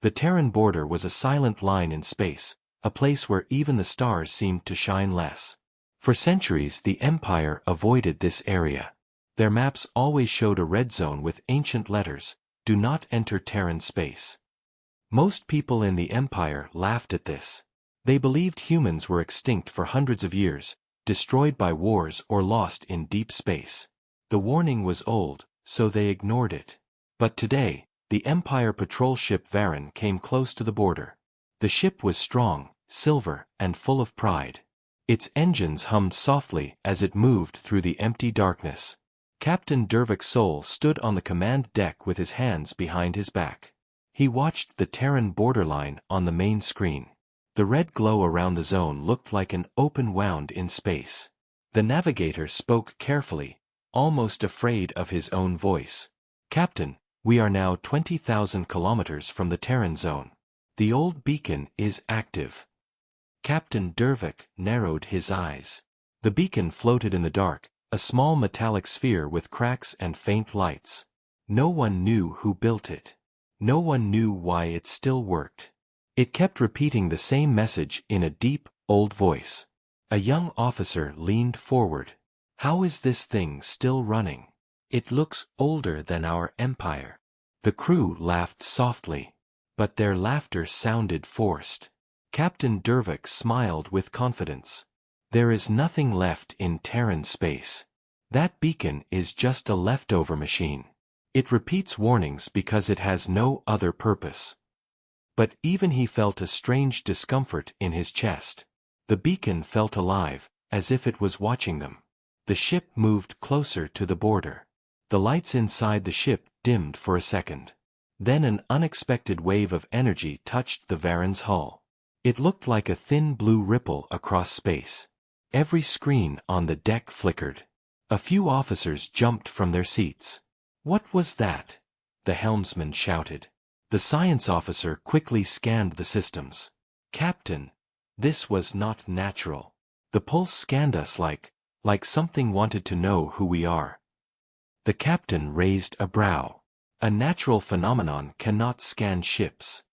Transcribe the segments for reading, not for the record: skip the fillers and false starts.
The Terran border was a silent line in space, a place where even the stars seemed to shine less. For centuries the Empire avoided this area. Their maps always showed a red zone with ancient letters, "Do not enter Terran space." Most people in the Empire laughed at this. They believed humans were extinct for hundreds of years, destroyed by wars or lost in deep space. The warning was old, so they ignored it. But today, the Empire patrol ship Varan came close to the border. The ship was strong, silver, and full of pride. Its engines hummed softly as it moved through the empty darkness. Captain Dervik Sol stood on the command deck with his hands behind his back. He watched the Terran borderline on the main screen. The red glow around the zone looked like an open wound in space. The navigator spoke carefully, almost afraid of his own voice. "Captain, we are now 20,000 kilometers from the Terran zone. The old beacon is active." Captain Dervik narrowed his eyes. The beacon floated in the dark, a small metallic sphere with cracks and faint lights. No one knew who built it. No one knew why it still worked. It kept repeating the same message in a deep, old voice. A young officer leaned forward. "How is this thing still running? It looks older than our empire." The crew laughed softly, but their laughter sounded forced. Captain Dervik smiled with confidence. "There is nothing left in Terran space. That beacon is just a leftover machine. It repeats warnings because it has no other purpose." But even he felt a strange discomfort in his chest. The beacon felt alive, as if it was watching them. The ship moved closer to the border. The lights inside the ship dimmed for a second. Then an unexpected wave of energy touched the Varan's hull. It looked like a thin blue ripple across space. Every screen on the deck flickered. A few officers jumped from their seats. "What was that?" the helmsman shouted. The science officer quickly scanned the systems. "Captain, this was not natural. The pulse scanned us like something wanted to know who we are." The captain raised a brow. "A natural phenomenon cannot scan ships."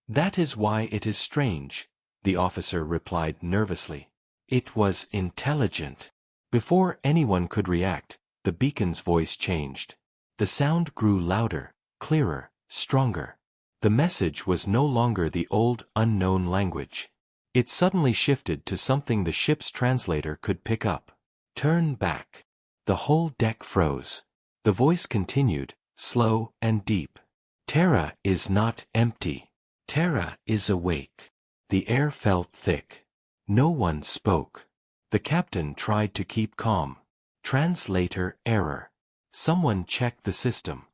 "That is why it is strange," the officer replied nervously. "It was intelligent." Before anyone could react, the beacon's voice changed. The sound grew louder, clearer, stronger. The message was no longer the old, unknown language. It suddenly shifted to something the ship's translator could pick up. "Turn back." The whole deck froze. The voice continued, slow and deep. "Terra is not empty. Terra is awake." The air felt thick. No one spoke. The captain tried to keep calm. Translator error. Someone checked the system.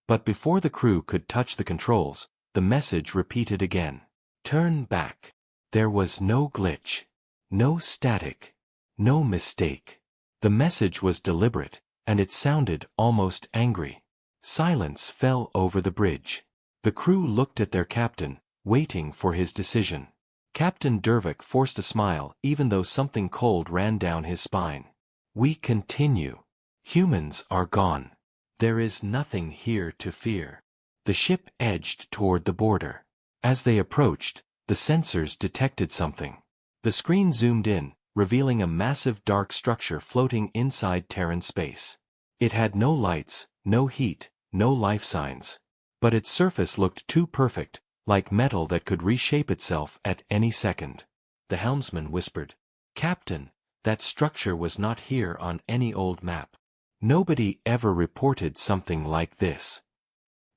But before the crew could touch the controls, the message repeated again. "Turn back." There was no glitch. No static. No mistake. The message was deliberate, and it sounded almost angry. Silence fell over the bridge. The crew looked at their captain, waiting for his decision. Captain Dervik forced a smile even though something cold ran down his spine. "We continue. Humans are gone. There is nothing here to fear." The ship edged toward the border. As they approached, the sensors detected something. The screen zoomed in, revealing a massive dark structure floating inside Terran space. It had no lights, no heat, no life signs. But its surface looked too perfect, like metal that could reshape itself at any second. The helmsman whispered, "Captain, that structure was not here on any old map. Nobody ever reported something like this."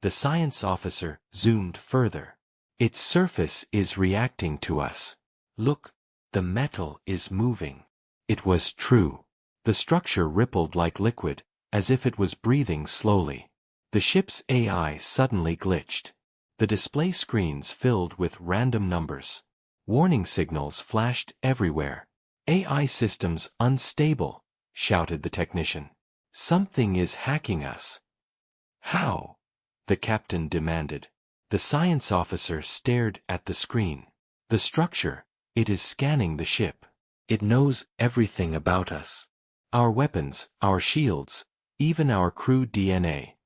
The science officer zoomed further. "Its surface is reacting to us. Look, the metal is moving." It was true. The structure rippled like liquid, as if it was breathing slowly. The ship's AI suddenly glitched. The display screens filled with random numbers. Warning signals flashed everywhere. "AI systems unstable," shouted the technician. "Something is hacking us." "How?" the captain demanded. The science officer stared at the screen. "The structure, it is scanning the ship. It knows everything about us. Our weapons, our shields, even our crew DNA."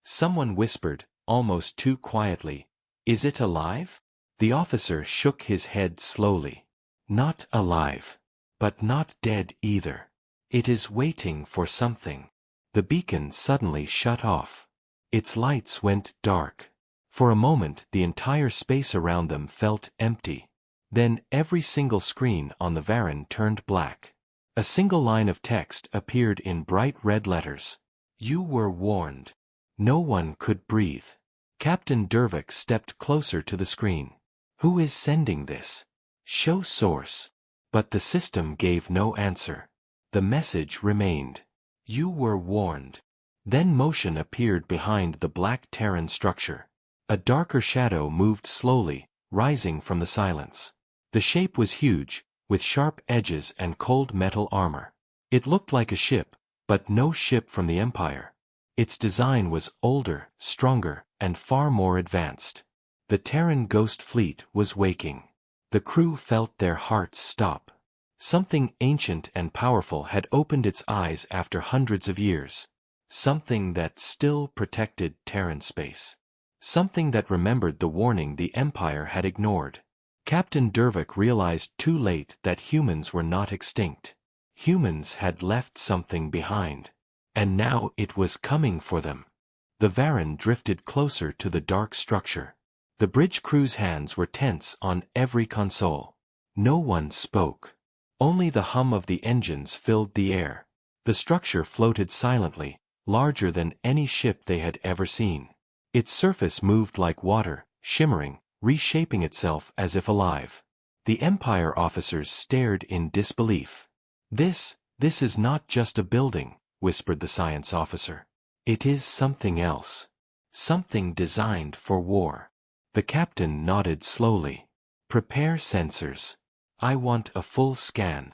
Someone whispered, almost too quietly, Is it alive? The officer shook his head slowly. Not alive. But not dead either. It is waiting for something. The beacon suddenly shut off. Its lights went dark. For a moment the entire space around them felt empty. Then every single screen on the Varan turned black. A single line of text appeared in bright red letters. You were warned. No one could breathe. Captain Dervick stepped closer to the screen. Who is sending this? Show source. But the system gave no answer. The message remained. You were warned. Then motion appeared behind the black Terran structure. A darker shadow moved slowly, rising from the silence. The shape was huge, with sharp edges and cold metal armor. It looked like a ship, but no ship from the Empire. Its design was older, stronger, and far more advanced. The Terran Ghost Fleet was waking. The crew felt their hearts stop. Something ancient and powerful had opened its eyes after hundreds of years. Something that still protected Terran space. Something that remembered the warning the Empire had ignored. Captain Dervick realized too late that humans were not extinct. Humans had left something behind. And now it was coming for them. The Varan drifted closer to the dark structure. The bridge crew's hands were tense on every console. No one spoke. Only the hum of the engines filled the air. The structure floated silently, larger than any ship they had ever seen. Its surface moved like water, shimmering, reshaping itself as if alive. The Empire officers stared in disbelief. This is not just a building, whispered the science officer. It is something else. Something designed for war. The captain nodded slowly. Prepare sensors. I want a full scan.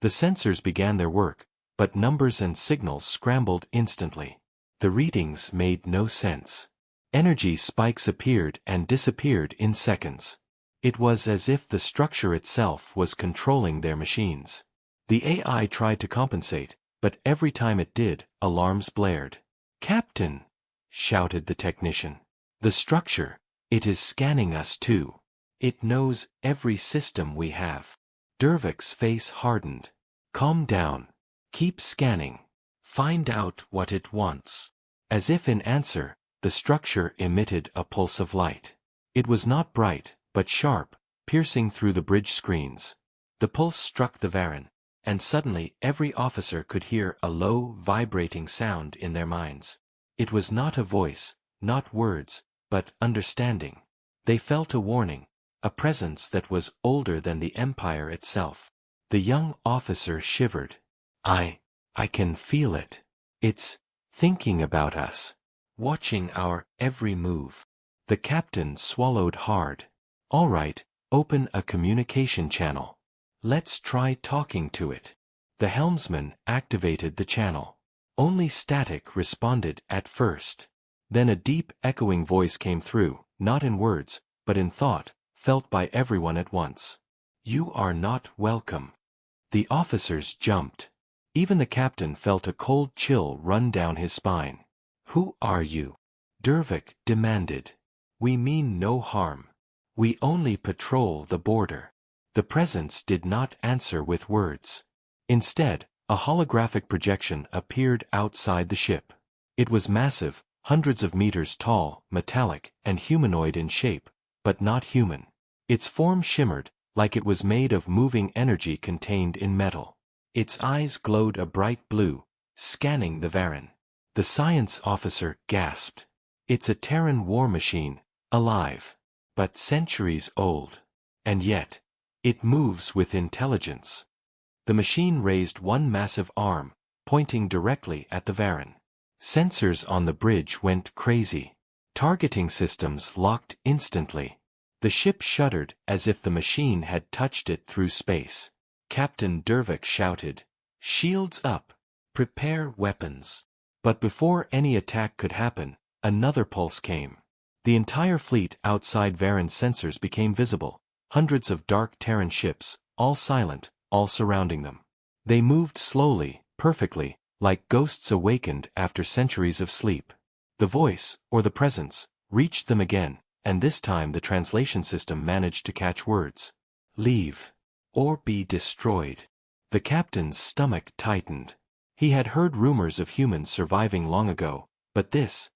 The sensors began their work, but numbers and signals scrambled instantly. The readings made no sense. Energy spikes appeared and disappeared in seconds. It was as if the structure itself was controlling their machines. The AI tried to compensate, but every time it did, alarms blared. Captain! Shouted the technician. The structure, it is scanning us too. It knows every system we have. Dervick's face hardened. Calm down. Keep scanning. Find out what it wants. As if in answer, the structure emitted a pulse of light. It was not bright, but sharp, piercing through the bridge screens. The pulse struck the Varan, and suddenly every officer could hear a low, vibrating sound in their minds. It was not a voice, not words, but understanding. They felt a warning, a presence that was older than the Empire itself. The young officer shivered. I can feel it. It's thinking about us. Watching our every move. The captain swallowed hard. All right, open a communication channel. Let's try talking to it. The helmsman activated the channel. Only static responded at first. Then a deep echoing voice came through, not in words, but in thought, felt by everyone at once. You are not welcome. The officers jumped. Even the captain felt a cold chill run down his spine. Who are you? Dervick demanded. We mean no harm. We only patrol the border. The presence did not answer with words. Instead, a holographic projection appeared outside the ship. It was massive, hundreds of meters tall, metallic, and humanoid in shape, but not human. Its form shimmered, like it was made of moving energy contained in metal. Its eyes glowed a bright blue, scanning the Varan. The science officer gasped. It's a Terran war machine, alive, but centuries old. And yet, it moves with intelligence. The machine raised one massive arm, pointing directly at the Varan. Sensors on the bridge went crazy. Targeting systems locked instantly. The ship shuddered as if the machine had touched it through space. Captain Dervick shouted, "Shields up! Prepare weapons!" But before any attack could happen, another pulse came. The entire fleet outside Varan's sensors became visible, hundreds of dark Terran ships, all silent, all surrounding them. They moved slowly, perfectly, like ghosts awakened after centuries of sleep. The voice, or the presence, reached them again, and this time the translation system managed to catch words. Leave. Or be destroyed. The captain's stomach tightened. He had heard rumors of humans surviving long ago, but this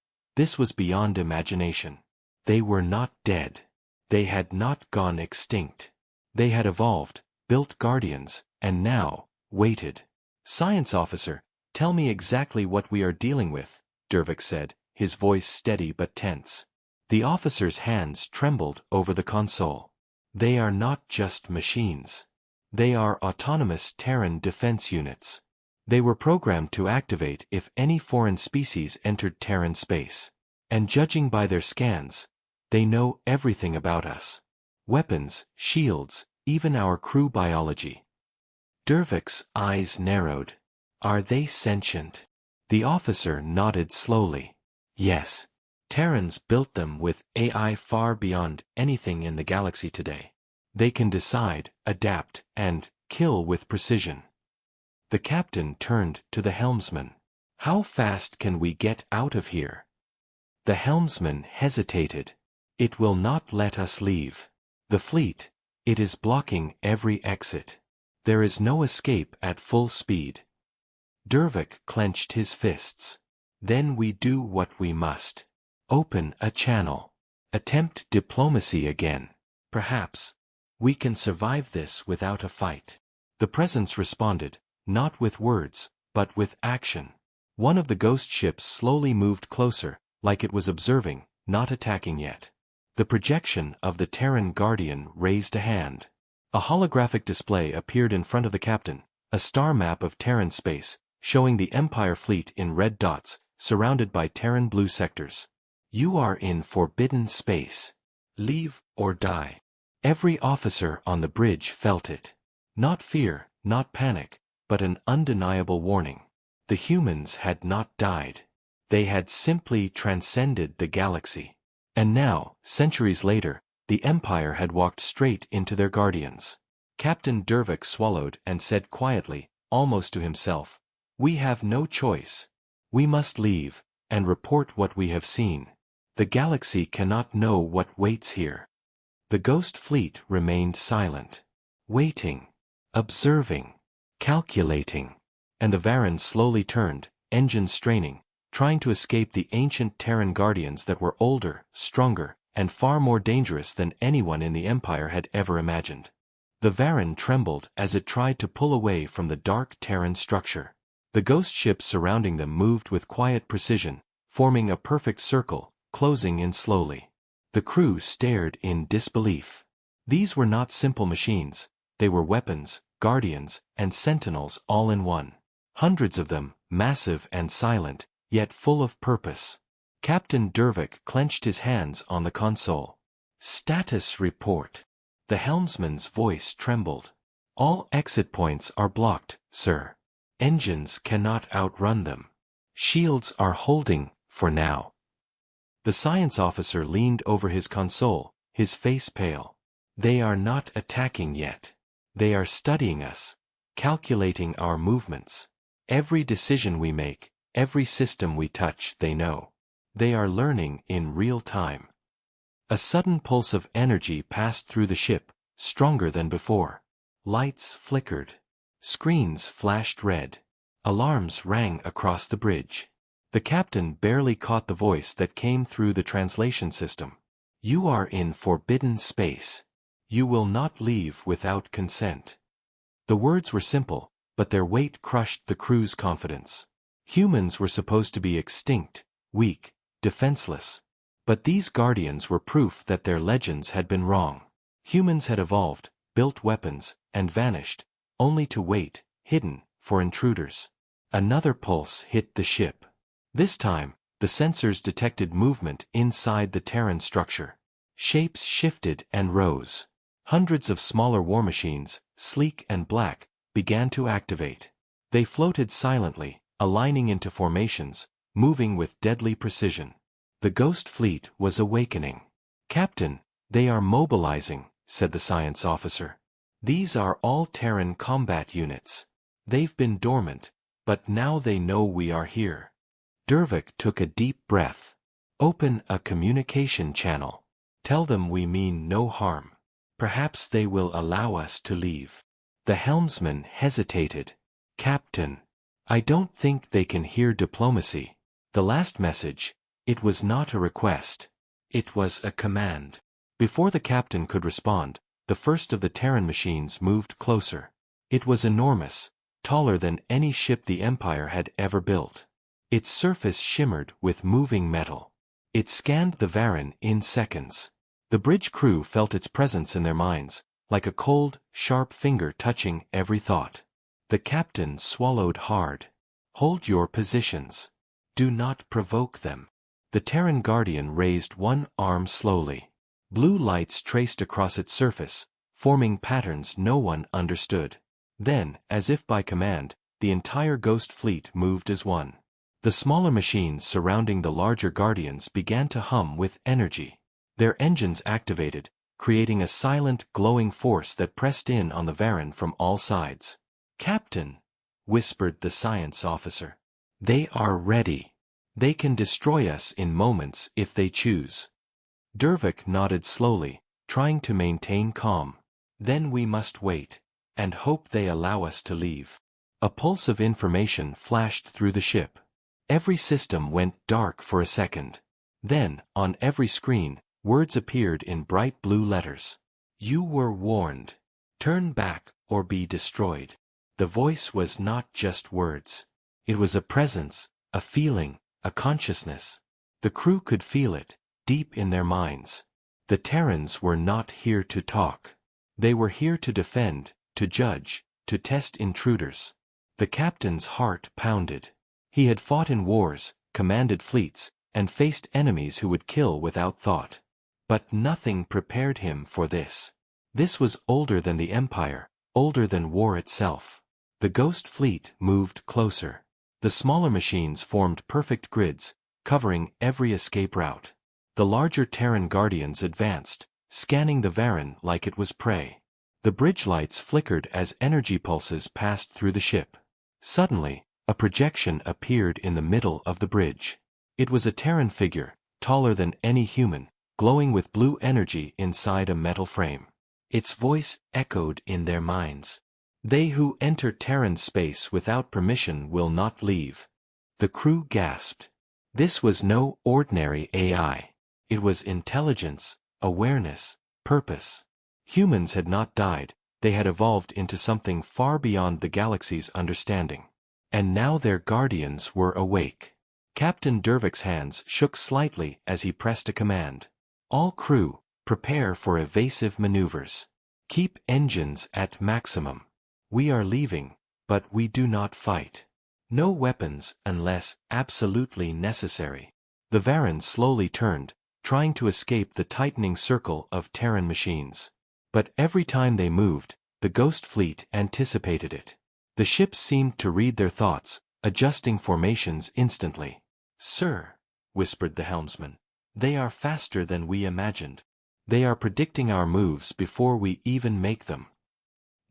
was beyond imagination. They were not dead. They had not gone extinct. They had evolved, built guardians, and now, waited. Science officer, tell me exactly what we are dealing with, Dervik said, his voice steady but tense. The officer's hands trembled over the console. They are not just machines. They are autonomous Terran defense units. They were programmed to activate if any foreign species entered Terran space. And judging by their scans, they know everything about us. Weapons, shields, even our crew biology. Dervik's eyes narrowed. Are they sentient? The officer nodded slowly. Yes. Terrans built them with AI far beyond anything in the galaxy today. They can decide, adapt, and kill with precision. The captain turned to the helmsman. How fast can we get out of here? The helmsman hesitated. It will not let us leave. The fleet, it is blocking every exit. There is no escape at full speed. Dervik clenched his fists. Then we do what we must. Open a channel. Attempt diplomacy again. Perhaps we can survive this without a fight. The presence responded, not with words, but with action. One of the ghost ships slowly moved closer, like it was observing, not attacking yet. The projection of the Terran Guardian raised a hand. A holographic display appeared in front of the captain, a star map of Terran space, showing the Empire fleet in red dots, surrounded by Terran blue sectors. You are in forbidden space. Leave or die. Every officer on the bridge felt it. Not fear, not panic, but an undeniable warning. The humans had not died. They had simply transcended the galaxy. And now, centuries later, the Empire had walked straight into their guardians. Captain Dervik swallowed and said quietly, almost to himself, "We have no choice. We must leave, and report what we have seen. The galaxy cannot know what waits here." The ghost fleet remained silent. Waiting. Observing. Calculating. And the Varren slowly turned, engines straining, trying to escape the ancient Terran guardians that were older, stronger, and far more dangerous than anyone in the Empire had ever imagined. The Varren trembled as it tried to pull away from the dark Terran structure. The ghost ships surrounding them moved with quiet precision, forming a perfect circle, closing in slowly. The crew stared in disbelief. These were not simple machines, they were weapons, guardians, and sentinels all in one. Hundreds of them, massive and silent, yet full of purpose. Captain Dervik clenched his hands on the console. Status report. The helmsman's voice trembled. All exit points are blocked, sir. Engines cannot outrun them. Shields are holding, for now. The science officer leaned over his console, his face pale. They are not attacking yet. They are studying us, calculating our movements. Every decision we make, every system we touch, they know. They are learning in real time. A sudden pulse of energy passed through the ship, stronger than before. Lights flickered. Screens flashed red. Alarms rang across the bridge. The captain barely caught the voice that came through the translation system. You are in forbidden space. You will not leave without consent. The words were simple, but their weight crushed the crew's confidence. Humans were supposed to be extinct, weak, defenseless. But these guardians were proof that their legends had been wrong. Humans had evolved, built weapons, and vanished, only to wait, hidden, for intruders. Another pulse hit the ship. This time, the sensors detected movement inside the Terran structure. Shapes shifted and rose. Hundreds of smaller war machines, sleek and black, began to activate. They floated silently, aligning into formations, moving with deadly precision. The ghost fleet was awakening. Captain, they are mobilizing, said the science officer. These are all Terran combat units. They've been dormant, but now they know we are here. Dervik took a deep breath. Open a communication channel. Tell them we mean no harm. Perhaps they will allow us to leave. The helmsman hesitated. Captain, I don't think they can hear diplomacy. The last message, it was not a request. It was a command. Before the captain could respond, the first of the Terran machines moved closer. It was enormous, taller than any ship the Empire had ever built. Its surface shimmered with moving metal. It scanned the Varren in seconds. The bridge crew felt its presence in their minds, like a cold, sharp finger touching every thought. The captain swallowed hard. Hold your positions. Do not provoke them. The Terran Guardian raised one arm slowly. Blue lights traced across its surface, forming patterns no one understood. Then, as if by command, the entire Ghost fleet moved as one. The smaller machines surrounding the larger Guardians began to hum with energy. Their engines activated, creating a silent, glowing force that pressed in on the Varren from all sides. Captain, whispered the science officer. They are ready. They can destroy us in moments if they choose. Dervik nodded slowly, trying to maintain calm. Then we must wait, and hope they allow us to leave. A pulse of information flashed through the ship. Every system went dark for a second. Then, on every screen, words appeared in bright blue letters. You were warned. Turn back or be destroyed. The voice was not just words. It was a presence, a feeling, a consciousness. The crew could feel it, deep in their minds. The Terrans were not here to talk. They were here to defend, to judge, to test intruders. The captain's heart pounded. He had fought in wars, commanded fleets, and faced enemies who would kill without thought. But nothing prepared him for this. This was older than the Empire, older than war itself. The Ghost fleet moved closer. The smaller machines formed perfect grids, covering every escape route. The larger Terran Guardians advanced, scanning the Varren like it was prey. The bridge lights flickered as energy pulses passed through the ship. Suddenly, a projection appeared in the middle of the bridge. It was a Terran figure, taller than any human, glowing with blue energy inside a metal frame. Its voice echoed in their minds. They who enter Terran space without permission will not leave. The crew gasped. This was no ordinary AI. It was intelligence, awareness, purpose. Humans had not died, they had evolved into something far beyond the galaxy's understanding. And now their guardians were awake. Captain Dervik's hands shook slightly as he pressed a command. All crew, prepare for evasive maneuvers. Keep engines at maximum. We are leaving, but we do not fight. No weapons unless absolutely necessary. The Varren slowly turned, trying to escape the tightening circle of Terran machines. But every time they moved, the Ghost fleet anticipated it. The ships seemed to read their thoughts, adjusting formations instantly. Sir, whispered the helmsman, they are faster than we imagined. They are predicting our moves before we even make them.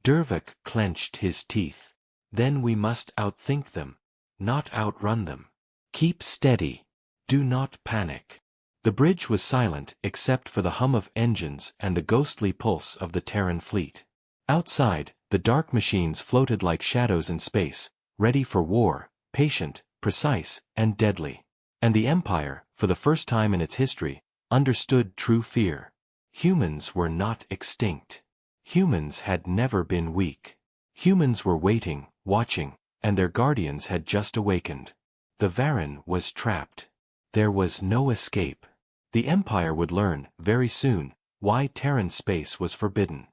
Dervik clenched his teeth. Then we must outthink them, not outrun them. Keep steady. Do not panic. The bridge was silent except for the hum of engines and the ghostly pulse of the Terran fleet. Outside, the dark machines floated like shadows in space, ready for war, patient, precise, and deadly. And the Empire, for the first time in its history, understood true fear. Humans were not extinct. Humans had never been weak. Humans were waiting, watching, and their guardians had just awakened. The Varren was trapped. There was no escape. The Empire would learn, very soon, why Terran space was forbidden.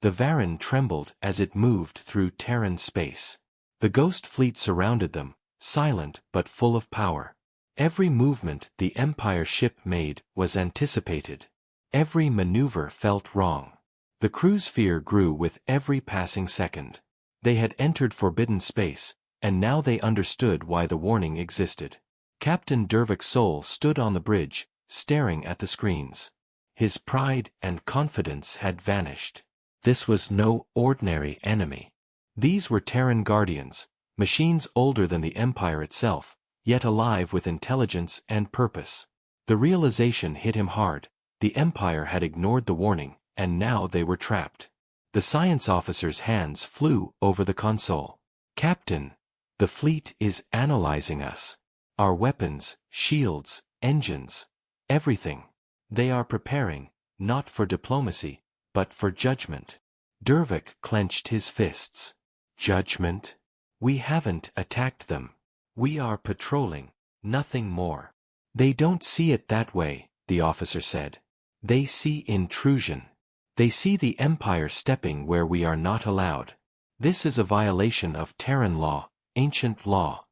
The Varren trembled as it moved through Terran space. The Ghost fleet surrounded them, silent but full of power. Every movement the Empire ship made was anticipated. Every maneuver felt wrong. The crew's fear grew with every passing second. They had entered forbidden space, and now they understood why the warning existed. Captain Dervik's soul stood on the bridge, staring at the screens. His pride and confidence had vanished. This was no ordinary enemy. These were Terran Guardians, machines older than the Empire itself, yet alive with intelligence and purpose. The realization hit him hard. The Empire had ignored the warning, and now they were trapped. The science officer's hands flew over the console. "Captain, the fleet is analyzing us. Our weapons, shields, engines, everything. They are preparing, not for diplomacy, but for judgment." Dervik clenched his fists. "Judgment? We haven't attacked them. We are patrolling, nothing more." "They don't see it that way," the officer said. "They see intrusion. They see the Empire stepping where we are not allowed. This is a violation of Terran law, ancient law."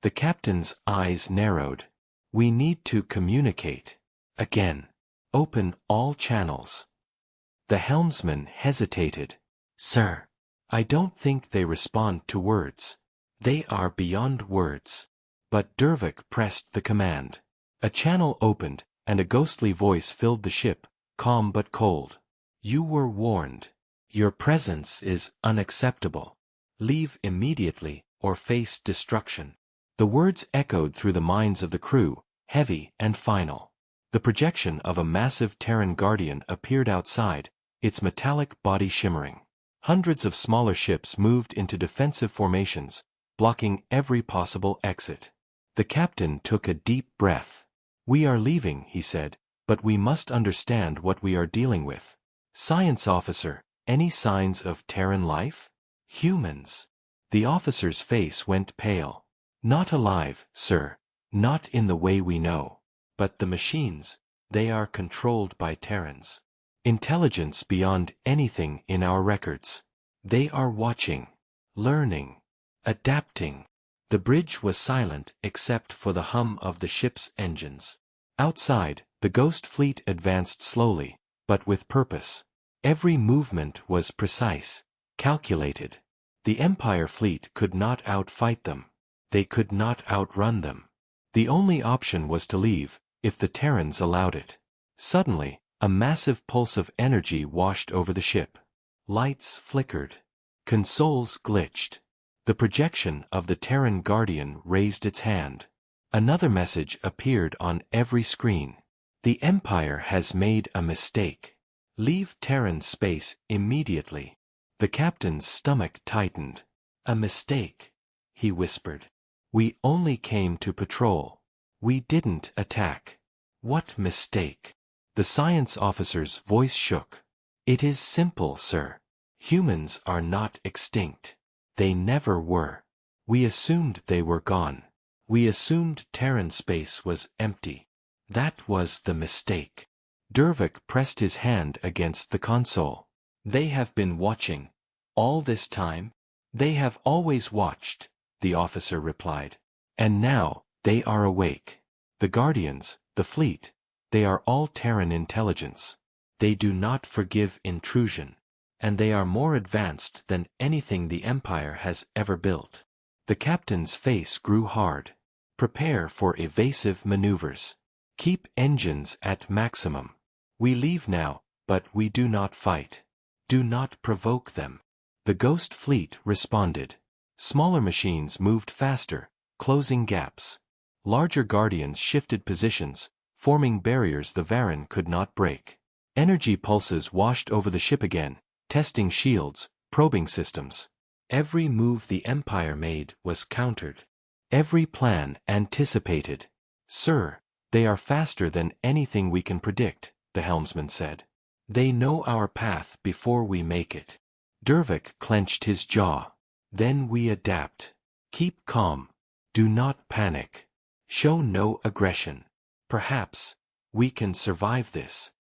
The captain's eyes narrowed. "We need to communicate. Again. Open all channels." The helmsman hesitated. "Sir, I don't think they respond to words. They are beyond words." But Dervik pressed the command. A channel opened, and a ghostly voice filled the ship, calm but cold. "You were warned. Your presence is unacceptable. Leave immediately, or face destruction." The words echoed through the minds of the crew, heavy and final. The projection of a massive Terran Guardian appeared outside, its metallic body shimmering. Hundreds of smaller ships moved into defensive formations, blocking every possible exit. The captain took a deep breath. "We are leaving," he said, "but we must understand what we are dealing with. Science officer, any signs of Terran life?" "Humans." The officer's face went pale. "Not alive, sir. Not in the way we know. But the machines, they are controlled by Terrans. Intelligence beyond anything in our records. They are watching, learning, adapting." The bridge was silent except for the hum of the ship's engines. Outside, the ghost fleet advanced slowly, but with purpose. Every movement was precise, calculated. The Empire fleet could not outfight them. They could not outrun them. The only option was to leave, if the Terrans allowed it. Suddenly, a massive pulse of energy washed over the ship. Lights flickered. Consoles glitched. The projection of the Terran Guardian raised its hand. Another message appeared on every screen. "The Empire has made a mistake. Leave Terran space immediately." The captain's stomach tightened. "A mistake," he whispered. "We only came to patrol. We didn't attack." "What mistake?" The science officer's voice shook. "It is simple, sir. Humans are not extinct. They never were. We assumed they were gone. We assumed Terran space was empty. That was the mistake." Dervik pressed his hand against the console. "They have been watching. All this time?" "They have always watched," the officer replied. "And now, they are awake. The Guardians, the fleet, they are all Terran intelligence. They do not forgive intrusion. And they are more advanced than anything the Empire has ever built." The captain's face grew hard. "Prepare for evasive maneuvers. Keep engines at maximum. We leave now, but we do not fight. Do not provoke them." The Ghost Fleet responded. Smaller machines moved faster, closing gaps. Larger Guardians shifted positions, forming barriers the Varren could not break. Energy pulses washed over the ship again, testing shields, probing systems. Every move the Empire made was countered. Every plan anticipated. "Sir, they are faster than anything we can predict," the helmsman said. "They know our path before we make it." Dervik clenched his jaw. "Then we adapt. Keep calm. Do not panic. Show no aggression. Perhaps we can survive this."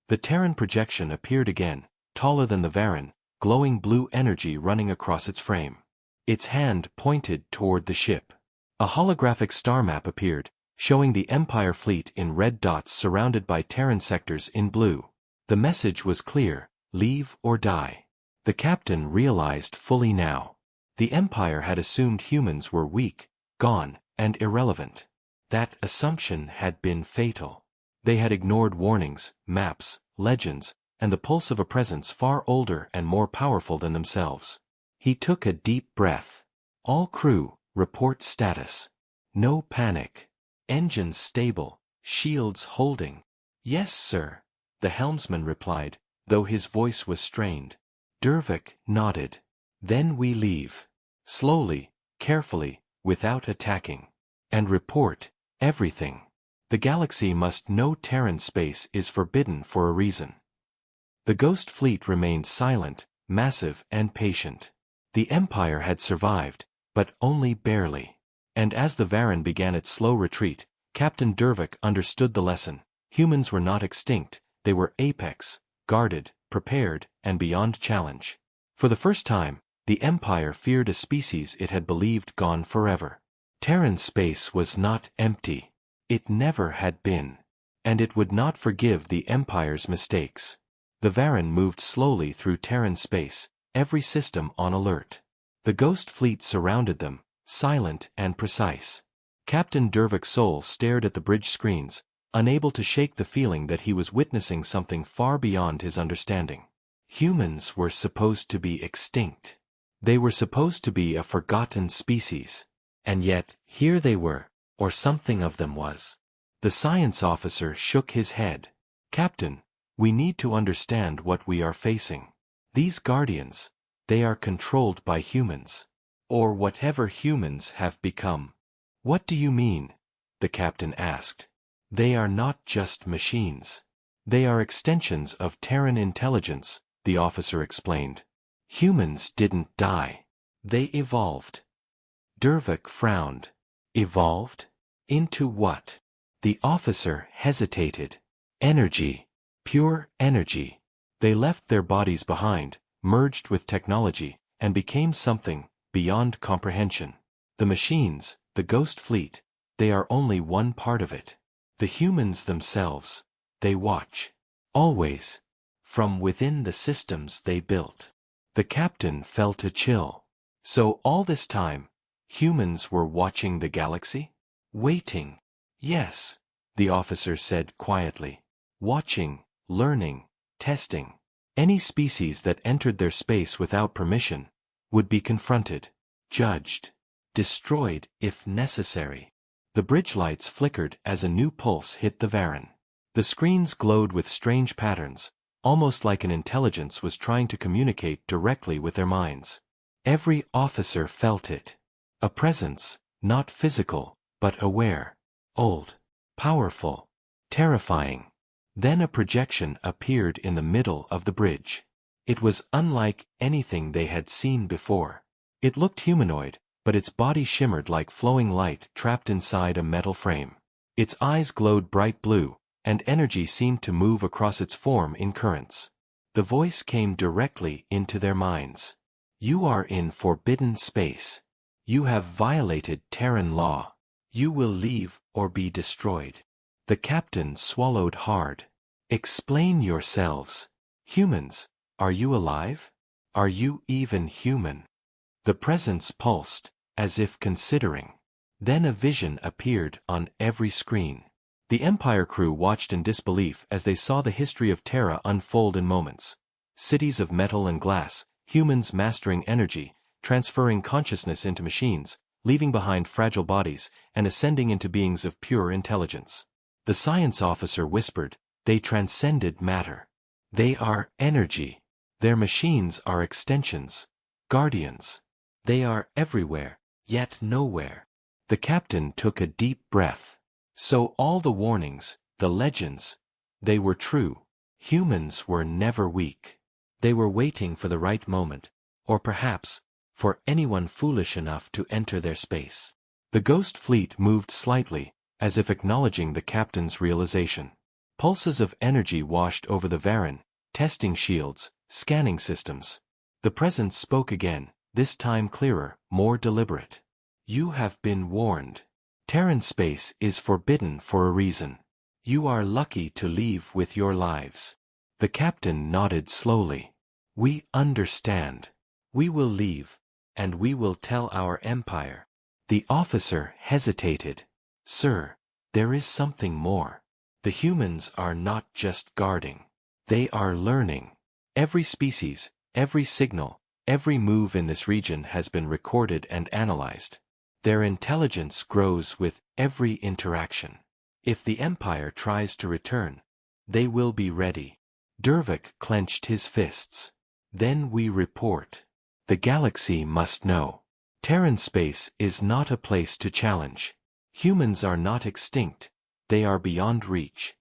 The Terran projection appeared again, taller than the Varren, glowing blue energy running across its frame. Its hand pointed toward the ship. A holographic star map appeared, showing the Empire fleet in red dots surrounded by Terran sectors in blue. The message was clear: leave or die. The captain realized fully now. The Empire had assumed humans were weak, gone, and irrelevant. That assumption had been fatal. They had ignored warnings, maps, legends, and the pulse of a presence far older and more powerful than themselves. He took a deep breath. "All crew, report status. No panic. Engines stable, shields holding." "Yes, sir." the helmsman replied, though his voice was strained. Dervik nodded. Then we leave. Slowly, carefully, without attacking. And report everything. The galaxy must know Terran space is forbidden for a reason. The Ghost Fleet remained silent, massive and patient. The Empire had survived, but only barely. And as the Varren began its slow retreat, Captain Dervik understood the lesson. Humans were not extinct, they were apex, guarded, prepared, and beyond challenge. For the first time, the Empire feared a species it had believed gone forever. Terran space was not empty. It never had been. And it would not forgive the Empire's mistakes. The Varren moved slowly through Terran space, every system on alert. The Ghost Fleet surrounded them, silent and precise. Captain Dervik's soul stared at the bridge screens, unable to shake the feeling that he was witnessing something far beyond his understanding. Humans were supposed to be extinct. They were supposed to be a forgotten species. And yet, here they were, or something of them was. The science officer shook his head. Captain, we need to understand what we are facing. These guardians, they are controlled by humans. Or whatever humans have become. What do you mean? The captain asked. They are not just machines. They are extensions of Terran intelligence, the officer explained. Humans didn't die. They evolved. Dervik frowned. Evolved? Into what? The officer hesitated. Energy. Pure energy. They left their bodies behind, merged with technology, and became something beyond comprehension. The machines, the Ghost Fleet, they are only one part of it. The humans themselves, they watch. Always. From within the systems they built. The captain felt a chill. So all this time, humans were watching the galaxy? Waiting. Yes, the officer said quietly. Watching, learning, testing. Any species that entered their space without permission would be confronted, judged, destroyed if necessary. The bridge lights flickered as a new pulse hit the Varren. The screens glowed with strange patterns, almost like an intelligence was trying to communicate directly with their minds. Every officer felt it. A presence, not physical, but aware. Old. Powerful. Terrifying. Then a projection appeared in the middle of the bridge. It was unlike anything they had seen before. It looked humanoid, but its body shimmered like flowing light trapped inside a metal frame. Its eyes glowed bright blue, and energy seemed to move across its form in currents. The voice came directly into their minds. You are in forbidden space. You have violated Terran law. You will leave or be destroyed. The captain swallowed hard. Explain yourselves. Humans, are you alive? Are you even human? The presence pulsed, as if considering. Then a vision appeared on every screen. The Empire crew watched in disbelief as they saw the history of Terra unfold in moments. Cities of metal and glass, humans mastering energy, transferring consciousness into machines, leaving behind fragile bodies, and ascending into beings of pure intelligence. The science officer whispered, they transcended matter. They are energy. Their machines are extensions. Guardians. They are everywhere, yet nowhere. The captain took a deep breath. So all the warnings, the legends, they were true. Humans were never weak. They were waiting for the right moment, or perhaps, for anyone foolish enough to enter their space. The Ghost Fleet moved slightly, as if acknowledging the captain's realization. Pulses of energy washed over the Varren, testing shields, scanning systems. The presence spoke again, this time clearer, more deliberate. You have been warned. Terran space is forbidden for a reason. You are lucky to leave with your lives. The captain nodded slowly. We understand. We will leave, and we will tell our empire. The officer hesitated. Sir, there is something more. The humans are not just guarding. They are learning. Every species, every signal, every move in this region has been recorded and analyzed. Their intelligence grows with every interaction. If the Empire tries to return, They will be ready. Dervik clenched his fists. Then we report. The galaxy must know. Terran space is not a place to challenge. Humans are not extinct, they are beyond reach.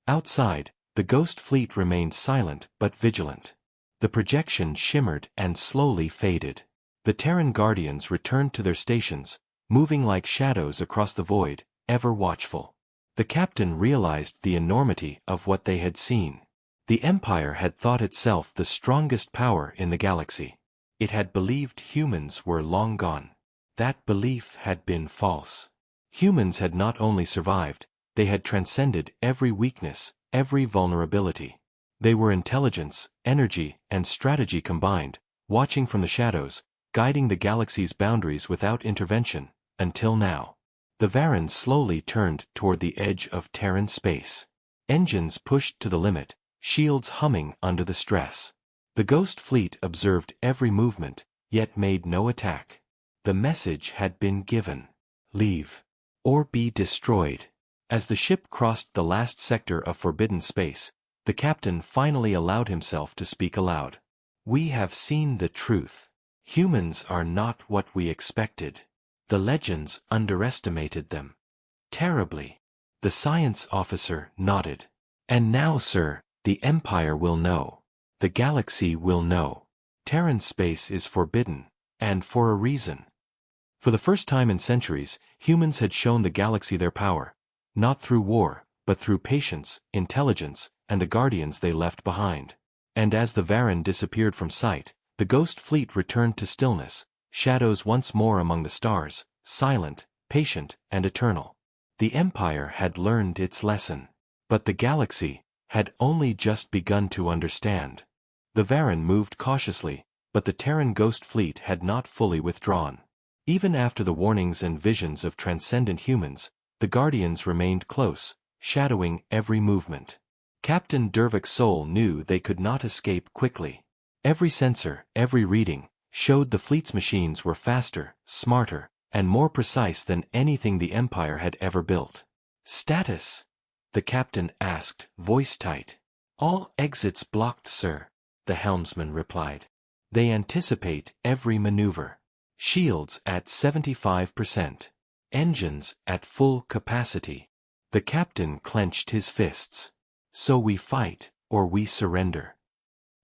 Outside, the ghost fleet remained silent but vigilant. The projection shimmered and slowly faded. The Terran guardians returned to their stations, moving like shadows across the void, ever watchful. The captain realized the enormity of what they had seen. The Empire had thought itself the strongest power in the galaxy. It had believed humans were long gone. That belief had been false. Humans had not only survived, they had transcended every weakness, every vulnerability. They were intelligence, energy, and strategy combined, watching from the shadows, guiding the galaxy's boundaries without intervention, until now. The Varren slowly turned toward the edge of Terran space. Engines pushed to the limit, shields humming under the stress. The ghost fleet observed every movement, yet made no attack. The message had been given. Leave. Or be destroyed. As the ship crossed the last sector of forbidden space, the captain finally allowed himself to speak aloud. We have seen the truth. Humans are not what we expected. The legends underestimated them. Terribly. The science officer nodded. And now, sir, the Empire will know. The galaxy will know. Terran space is forbidden, and for a reason. For the first time in centuries, humans had shown the galaxy their power, not through war, but through patience, intelligence, and the guardians they left behind. And as the Varren disappeared from sight, the ghost fleet returned to stillness, shadows once more among the stars, silent, patient, and eternal. The Empire had learned its lesson. But the galaxy had only just begun to understand. The Varren moved cautiously, but the Terran ghost fleet had not fully withdrawn. Even after the warnings and visions of transcendent humans, the Guardians remained close, shadowing every movement. Captain Dervik's soul knew they could not escape quickly. Every sensor, every reading, showed the fleet's machines were faster, smarter, and more precise than anything the Empire had ever built. Status? The captain asked, voice tight. All exits blocked, sir, the helmsman replied. They anticipate every maneuver. Shields at 75%. Engines at full capacity. The captain clenched his fists. So we fight, or we surrender.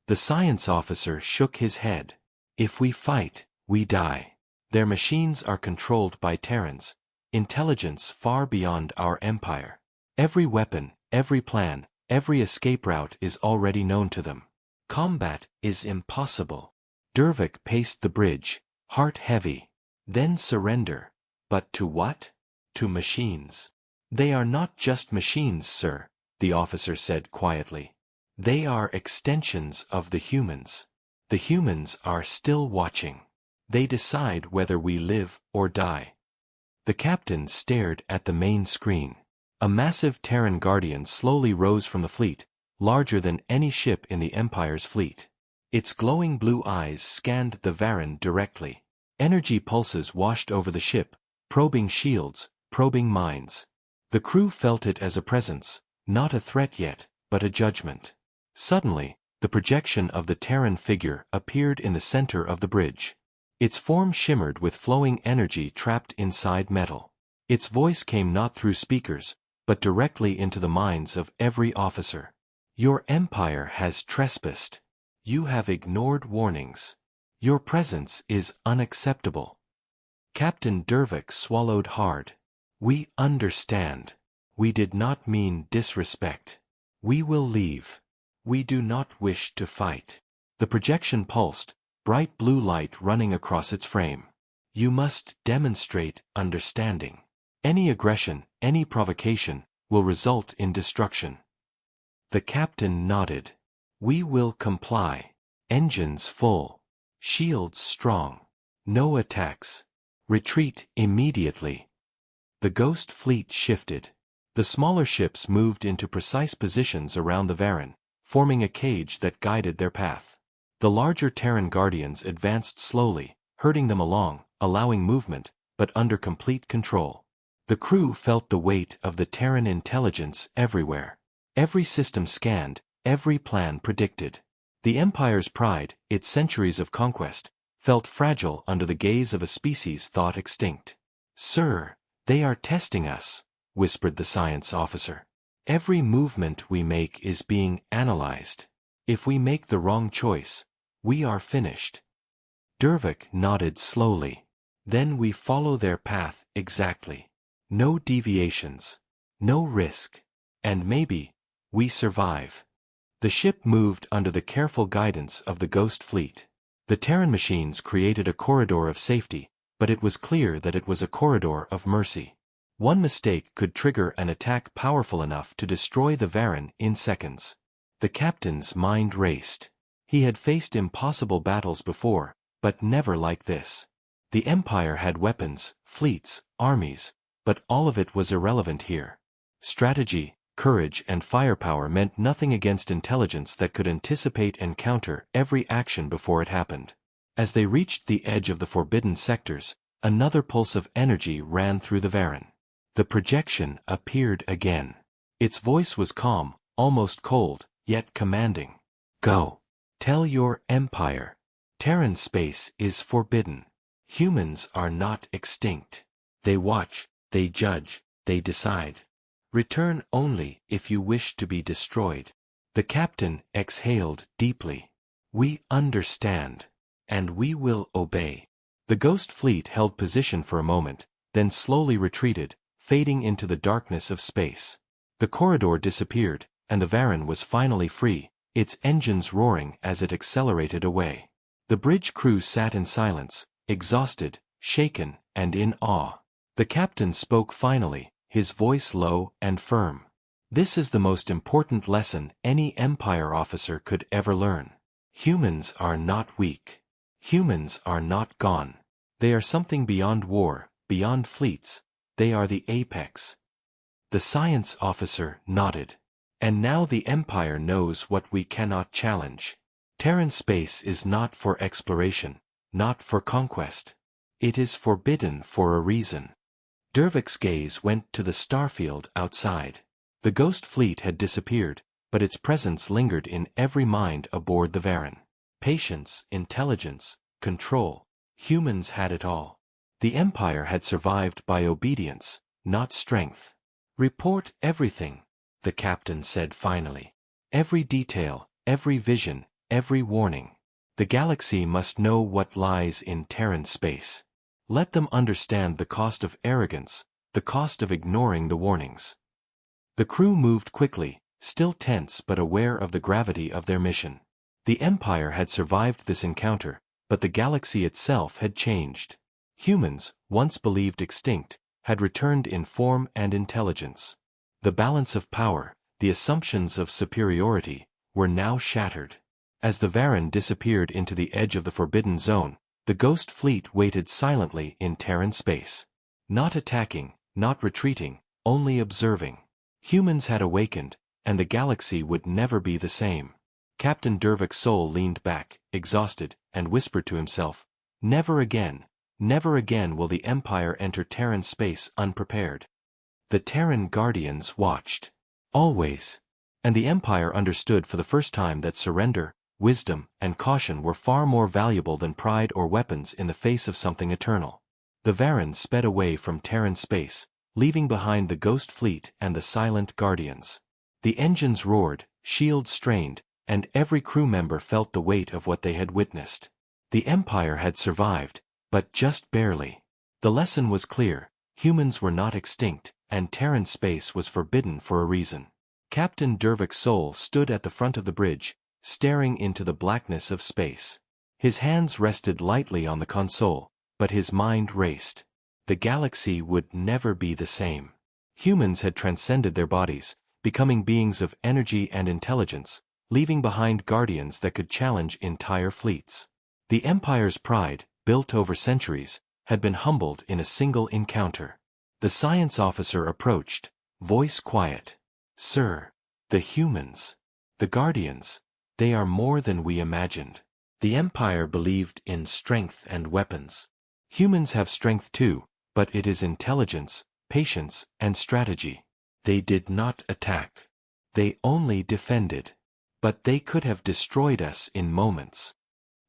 The science officer shook his head. If we fight, we die. Their machines are controlled by Terrans, intelligence far beyond our empire. Every weapon, every plan, every escape route is already known to them. Combat is impossible. Dervik paced the bridge, heart heavy. Then surrender. But to what? To machines. They are not just machines, sir, the officer said quietly. They are extensions of the humans. The humans are still watching. They decide whether we live or die. The captain stared at the main screen. A massive Terran Guardian slowly rose from the fleet, larger than any ship in the Empire's fleet. Its glowing blue eyes scanned the Varren directly. Energy pulses washed over the ship, probing shields, probing minds. The crew felt it as a presence, not a threat yet, but a judgment. Suddenly, the projection of the Terran figure appeared in the center of the bridge. Its form shimmered with flowing energy trapped inside metal. Its voice came not through speakers, but directly into the minds of every officer. Your empire has trespassed. You have ignored warnings. Your presence is unacceptable. Captain Dervik swallowed hard. We understand. We did not mean disrespect. We will leave. We do not wish to fight. The projection pulsed, bright blue light running across its frame. You must demonstrate understanding. Any aggression, any provocation, will result in destruction. The captain nodded. We will comply. Engines full. Shields strong. No attacks. Retreat immediately. The ghost fleet shifted. The smaller ships moved into precise positions around the Varren, forming a cage that guided their path. The larger Terran Guardians advanced slowly, herding them along, allowing movement, but under complete control. The crew felt the weight of the Terran intelligence everywhere. Every system scanned, every plan predicted. The Empire's pride, its centuries of conquest, felt fragile under the gaze of a species thought extinct. "Sir, they are testing us," whispered the science officer. "Every movement we make is being analyzed. If we make the wrong choice, we are finished." Dervik nodded slowly. "Then we follow their path exactly. No deviations. No risk. And maybe we survive." The ship moved under the careful guidance of the Ghost Fleet. The Terran machines created a corridor of safety, but it was clear that it was a corridor of mercy. One mistake could trigger an attack powerful enough to destroy the Varren in seconds. The captain's mind raced. He had faced impossible battles before, but never like this. The Empire had weapons, fleets, armies, but all of it was irrelevant here. Strategy, courage and firepower meant nothing against intelligence that could anticipate and counter every action before it happened. As they reached the edge of the forbidden sectors, another pulse of energy ran through the Varren. The projection appeared again. Its voice was calm, almost cold, yet commanding. "Go. Tell your Empire. Terran space is forbidden. Humans are not extinct. They watch, they judge, they decide. Return only if you wish to be destroyed." The captain exhaled deeply. "We understand. And we will obey." The Ghost Fleet held position for a moment, then slowly retreated, fading into the darkness of space. The corridor disappeared, and the Varren was finally free, its engines roaring as it accelerated away. The bridge crew sat in silence, exhausted, shaken, and in awe. The captain spoke finally, his voice low and firm. "This is the most important lesson any Empire officer could ever learn. Humans are not weak. Humans are not gone. They are something beyond war, beyond fleets. They are the apex." The science officer nodded. "And now the Empire knows what we cannot challenge. Terran space is not for exploration, not for conquest. It is forbidden for a reason." Dervik's gaze went to the starfield outside. The Ghost Fleet had disappeared, but its presence lingered in every mind aboard the Varren. Patience, intelligence, control. Humans had it all. The Empire had survived by obedience, not strength. "Report everything," the captain said finally. "Every detail, every vision, every warning. The galaxy must know what lies in Terran space. Let them understand the cost of arrogance, the cost of ignoring the warnings." The crew moved quickly, still tense but aware of the gravity of their mission. The Empire had survived this encounter, but the galaxy itself had changed. Humans, once believed extinct, had returned in form and intelligence. The balance of power, the assumptions of superiority, were now shattered. As the Varren disappeared into the edge of the Forbidden Zone, the Ghost Fleet waited silently in Terran space. Not attacking, not retreating, only observing. Humans had awakened, and the galaxy would never be the same. Captain Dervik's soul leaned back, exhausted, and whispered to himself, never again will the Empire enter Terran space unprepared." The Terran Guardians watched. Always. And the Empire understood for the first time that surrender, wisdom, and caution were far more valuable than pride or weapons in the face of something eternal. The Varren sped away from Terran space, leaving behind the Ghost Fleet and the silent Guardians. The engines roared, shields strained, and every crew member felt the weight of what they had witnessed. The Empire had survived, but just barely. The lesson was clear: humans were not extinct, and Terran space was forbidden for a reason. Captain Dervik's soul stood at the front of the bridge, staring into the blackness of space. His hands rested lightly on the console, but his mind raced. The galaxy would never be the same. Humans had transcended their bodies, becoming beings of energy and intelligence, leaving behind guardians that could challenge entire fleets. The Empire's pride, built over centuries, had been humbled in a single encounter. The science officer approached, voice quiet. "Sir, the humans, the Guardians, they are more than we imagined. The Empire believed in strength and weapons. Humans have strength too, but it is intelligence, patience, and strategy. They did not attack. They only defended. But they could have destroyed us in moments.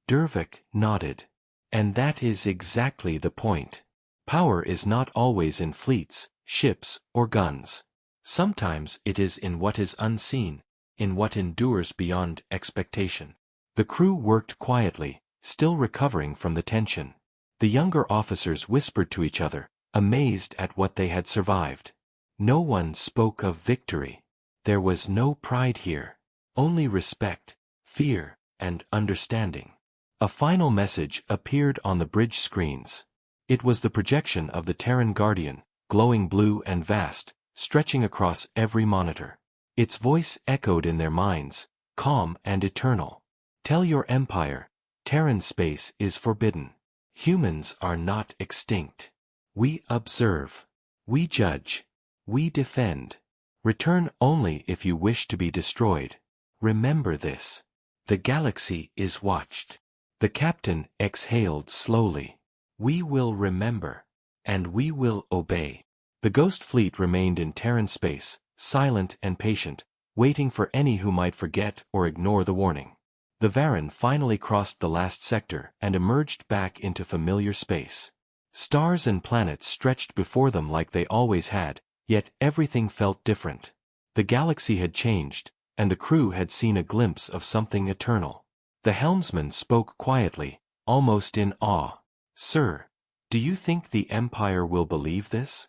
Dervik nodded. And that is exactly the point. Power is not always in fleets, ships, or guns. Sometimes it is in what is unseen, in what endures beyond expectation. The crew worked quietly, still recovering from the tension. The younger officers whispered to each other, amazed at what they had survived. No one spoke of victory. There was no pride here. Only respect, fear, and understanding. A final message appeared on the bridge screens. It was the projection of the Terran Guardian, glowing blue and vast, stretching across every monitor. Its voice echoed in their minds, calm and eternal. Tell your empire, Terran space is forbidden. Humans are not extinct. We observe. We judge. We defend. Return only if you wish to be destroyed. Remember this. The galaxy is watched. The captain exhaled slowly. We will remember. And we will obey. The ghost fleet remained in Terran space, silent and patient, waiting for any who might forget or ignore the warning. The Varan finally crossed the last sector and emerged back into familiar space. Stars and planets stretched before them like they always had, yet everything felt different. The galaxy had changed, and the crew had seen a glimpse of something eternal. The helmsman spoke quietly, almost in awe. Sir, do you think the Empire will believe this?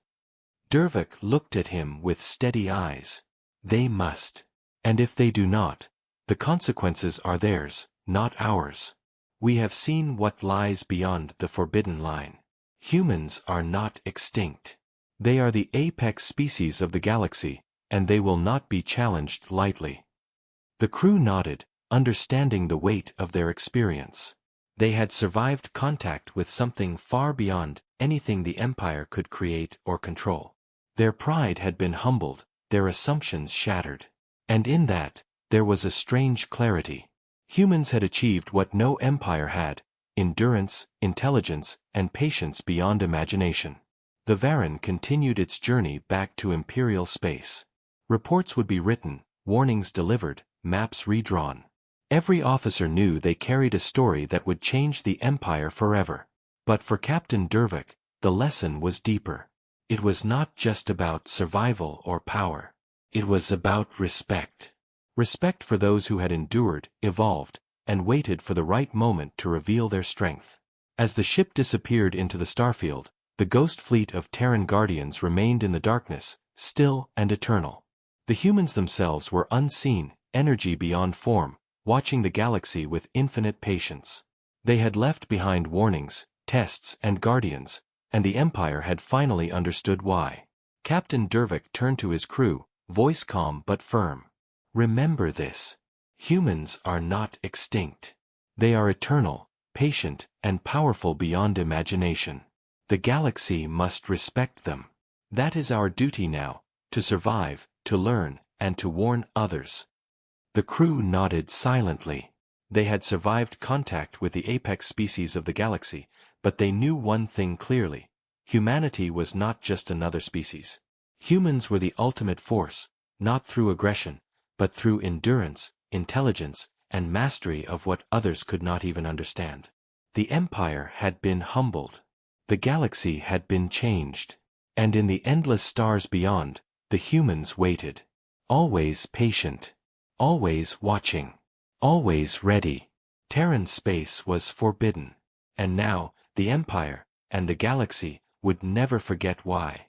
Dervik looked at him with steady eyes. They must. And if they do not, the consequences are theirs, not ours. We have seen what lies beyond the forbidden line. Humans are not extinct. They are the apex species of the galaxy, and they will not be challenged lightly. The crew nodded, understanding the weight of their experience. They had survived contact with something far beyond anything the Empire could create or control. Their pride had been humbled, their assumptions shattered. And in that, there was a strange clarity. Humans had achieved what no empire had: endurance, intelligence, and patience beyond imagination. The Varan continued its journey back to Imperial space. Reports would be written, warnings delivered, maps redrawn. Every officer knew they carried a story that would change the Empire forever. But for Captain Dervik, the lesson was deeper. It was not just about survival or power. It was about respect. Respect for those who had endured, evolved, and waited for the right moment to reveal their strength. As the ship disappeared into the starfield, the ghost fleet of Terran Guardians remained in the darkness, still and eternal. The humans themselves were unseen, energy beyond form, watching the galaxy with infinite patience. They had left behind warnings, tests, and guardians, and the Empire had finally understood why. Captain Dervik turned to his crew, voice calm but firm. Remember this. Humans are not extinct. They are eternal, patient, and powerful beyond imagination. The galaxy must respect them. That is our duty now, to survive, to learn, and to warn others. The crew nodded silently. They had survived contact with the apex species of the galaxy, but they knew one thing clearly. Humanity was not just another species. Humans were the ultimate force, not through aggression, but through endurance, intelligence, and mastery of what others could not even understand. The Empire had been humbled. The galaxy had been changed. And in the endless stars beyond, the humans waited. Always patient. Always watching. Always ready. Terran space was forbidden. And now, the Empire, and the galaxy, would never forget why.